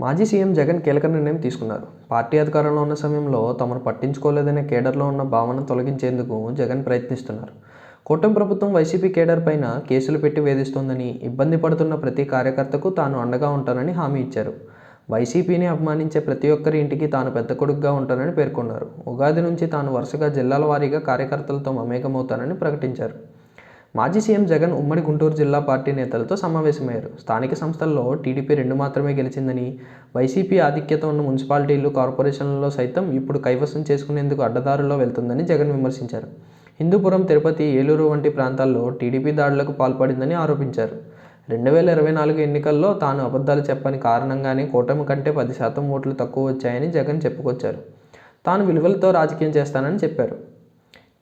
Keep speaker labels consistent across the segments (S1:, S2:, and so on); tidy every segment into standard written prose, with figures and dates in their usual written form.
S1: మాజీ సీఎం జగన్ కీలక నిర్ణయం తీసుకున్నారు. పార్టీ అధికారంలో ఉన్న సమయంలో తమను పట్టించుకోలేదనే కేడర్లో ఉన్న భావన తొలగించేందుకు జగన్ ప్రయత్నిస్తున్నారు. కూటమి ప్రభుత్వం వైసీపీ కేడర్ పైన కేసులు పెట్టి వేధిస్తోందని, ఇబ్బంది పడుతున్న ప్రతి కార్యకర్తకు తాను అండగా ఉంటానని హామీ ఇచ్చారు. వైసీపీని అభిమానించే ప్రతి ఒక్కరి ఇంటికి తాను పెద్ద కొడుకుగా ఉంటానని పేర్కొన్నారు. ఉగాది నుంచి తాను వరుసగా జిల్లాల వారీగా కార్యకర్తలతో మమేకమవుతానని ప్రకటించారు. మాజీ సీఎం జగన్ ఉమ్మడి గుంటూరు జిల్లా పార్టీ నేతలతో సమావేశమయ్యారు. స్థానిక సంస్థల్లో టీడీపీ 2 మాత్రమే గెలిచిందని, వైసీపీ ఆధిక్యత ఉన్న మున్సిపాలిటీలు, కార్పొరేషన్లలో సైతం ఇప్పుడు కైవసం చేసుకునేందుకు అడ్డదారుల్లో వెళ్తుందని జగన్ విమర్శించారు. హిందూపురం, తిరుపతి, ఏలూరు వంటి ప్రాంతాల్లో టీడీపీ దాడులకు పాల్పడిందని ఆరోపించారు. 2024 ఎన్నికల్లో తాను అబద్ధాలు చెప్పని కారణంగానే కూటమి కంటే 10% ఓట్లు తక్కువ వచ్చాయని జగన్ చెప్పుకొచ్చారు. తాను విలువలతో రాజకీయం చేస్తానని చెప్పారు.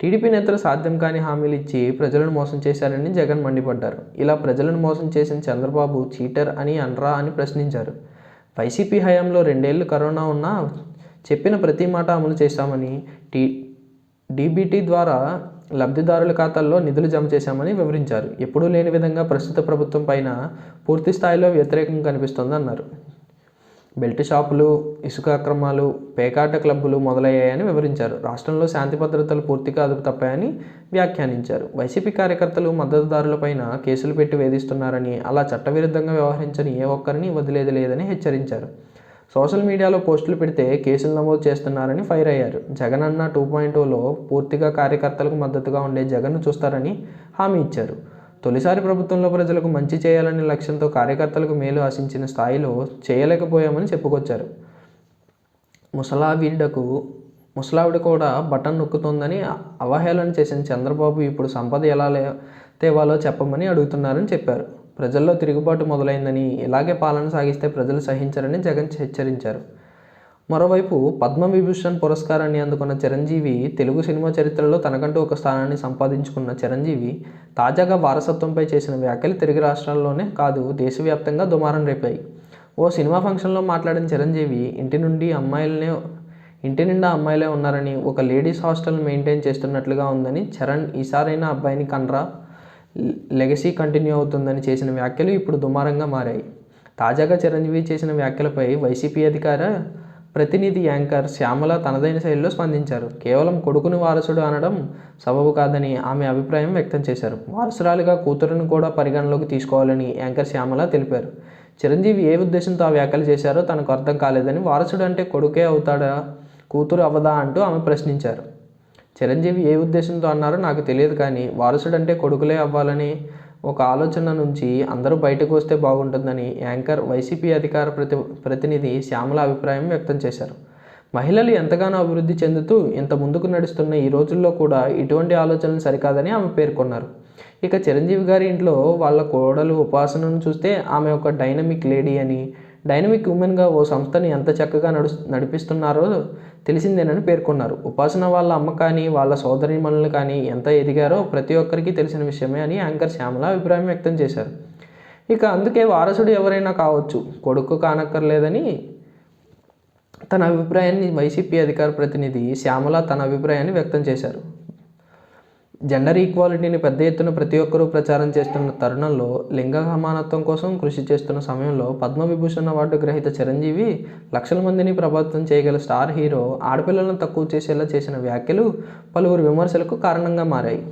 S1: టీడీపీ నేతలు సాధ్యం కాని హామీలు ఇచ్చి ప్రజలను మోసం చేశారని జగన్ మండిపడ్డారు. ఇలా ప్రజలను మోసం చేసిన చంద్రబాబు చీటర్ అని అనరా అని ప్రశ్నించారు. వైసీపీ హయాంలో 2 ఏళ్లు కరోనా ఉన్నా చెప్పిన ప్రతి మాట అమలు చేశామని, డీబీటీ ద్వారా లబ్ధిదారుల ఖాతాల్లో నిధులు జమ చేశామని వివరించారు. ఎప్పుడూ లేని విధంగా ప్రస్తుత ప్రభుత్వం పైన పూర్తి స్థాయిలో వ్యతిరేకం కనిపిస్తోందన్నారు. బెల్ట్ షాపులు, ఇసుక అక్రమాలు, పేకాట క్లబ్బులు మొదలయ్యాయని వివరించారు. రాష్ట్రంలో శాంతి భద్రతలు పూర్తిగా అదుపు తప్పాయని వ్యాఖ్యానించారు. వైసీపీ కార్యకర్తలు, మద్దతుదారులపైన కేసులు పెట్టి వేధిస్తున్నారని, అలా చట్టవిరుద్ధంగా వ్యవహరించని ఏ ఒక్కరిని వదిలేది లేదని హెచ్చరించారు. సోషల్ మీడియాలో పోస్టులు పెడితే కేసులు నమోదు చేస్తున్నారని ఫైర్ అయ్యారు. జగన్ అన్న 2.0లో పూర్తిగా కార్యకర్తలకు మద్దతుగా ఉండే జగన్ను చూస్తారని హామీ ఇచ్చారు. తొలిసారి ప్రభుత్వంలో ప్రజలకు మంచి చేయాలనే లక్ష్యంతో కార్యకర్తలకు మేలు ఆశించిన స్థాయిలో చేయలేకపోయామని చెప్పుకొచ్చారు. ముసలావిడ కూడా బటన్ నొక్కుతోందని అవహేళన చేసిన చంద్రబాబు ఇప్పుడు సంపద ఎలా తేవాలో చెప్పమని అడుగుతున్నారని చెప్పారు. ప్రజల్లో తిరుగుబాటు మొదలైందని, ఇలాగే పాలన సాగిస్తే ప్రజలు సహించరని జగన్ హెచ్చరించారు. మరోవైపు పద్మవిభూషణ్ పురస్కారాన్ని అందుకున్న చిరంజీవి, తెలుగు సినిమా చరిత్రలో తనకంటూ ఒక స్థానాన్ని సంపాదించుకున్న చిరంజీవి తాజాగా వారసత్వంపై చేసిన వ్యాఖ్యలు తెలుగు రాష్ట్రాల్లోనే కాదు దేశవ్యాప్తంగా దుమారం రేపాయి. ఓ సినిమా ఫంక్షన్లో మాట్లాడిన చిరంజీవి, ఇంటి నిండా అమ్మాయిలే ఉన్నారని, ఒక లేడీస్ హాస్టల్ మెయింటైన్ చేస్తున్నట్లుగా ఉందని, చరణ్ ఈసారైనా అబ్బాయిని కనరా, లెగసీ కంటిన్యూ అవుతుందని చేసిన వ్యాఖ్యలు ఇప్పుడు దుమారంగా మారాయి. తాజాగా చిరంజీవి చేసిన వ్యాఖ్యలపై వైసీపీ అధికార ప్రతినిధి యాంకర్ శ్యామల తనదైన శైలిలో స్పందించారు. కేవలం కొడుకుని వారసుడు అనడం సబబు కాదని ఆమె అభిప్రాయం వ్యక్తం చేశారు. వారసురాలిగా కూతురును కూడా పరిగణలోకి తీసుకోవాలని యాంకర్ శ్యామల తెలిపారు. చిరంజీవి ఏ ఉద్దేశంతో ఆ వ్యాఖ్యలు చేశారో తనకు అర్థం కాలేదని, వారసుడు అంటే కొడుకే అవుతాడా, కూతురు అవదా అంటూ ఆమె ప్రశ్నించారు. చిరంజీవి ఏ ఉద్దేశంతో అన్నారో నాకు తెలియదు, కానీ వారసుడంటే కొడుకులే అవ్వాలని ఒక ఆలోచన నుంచి అందరూ బయటకు వస్తే బాగుంటుందని యాంకర్, వైసీపీ అధికార ప్రతినిధి శ్యామల అభిప్రాయం వ్యక్తం చేశారు. మహిళలు ఎంతగానో అభివృద్ధి చెందుతూ ఇంత ముందుకు నడుస్తున్న ఈ రోజుల్లో కూడా ఇటువంటి ఆలోచనలు సరికాదని ఆమె పేర్కొన్నారు. ఇక చిరంజీవి గారి ఇంట్లో వాళ్ళ కోడలు ఉపాసనను చూస్తే ఆమె ఒక డైనమిక్ లేడీ అని, డైనమిక్ ఉమెన్గా ఓ సంస్థని ఎంత చక్కగా నడిపిస్తున్నారో తెలిసిందేనని పేర్కొన్నారు. ఉపాసన వాళ్ళ అమ్మ కానీ, వాళ్ళ సోదరీమణులు కానీ ఎంత ఎదిగారో ప్రతి ఒక్కరికి తెలిసిన విషయమే అని యాంకర్ శ్యామల అభిప్రాయం వ్యక్తం చేశారు. ఇక అందుకే వారసుడు ఎవరైనా కావచ్చు, కొడుకు కానక్కర్లేదని తన అభిప్రాయాన్ని వైసీపీ అధికార ప్రతినిధి శ్యామల తన అభిప్రాయాన్ని వ్యక్తం చేశారు. జెండర్ ఈక్వాలిటీని పెద్ద ఎత్తున ప్రతి ఒక్కరూ ప్రచారం చేస్తున్న తరుణంలో, లింగ సమానత్వం కోసం కృషి చేస్తున్న సమయంలో పద్మవిభూషణ్ అవార్డు గ్రహీత చిరంజీవి లక్షల మందిని ప్రభావితం చేయగల స్టార్ హీరో ఆడపిల్లలను తక్కువ చేసేలా చేసిన వ్యాఖ్యలు పలువురు విమర్శలకు కారణంగా మారాయి.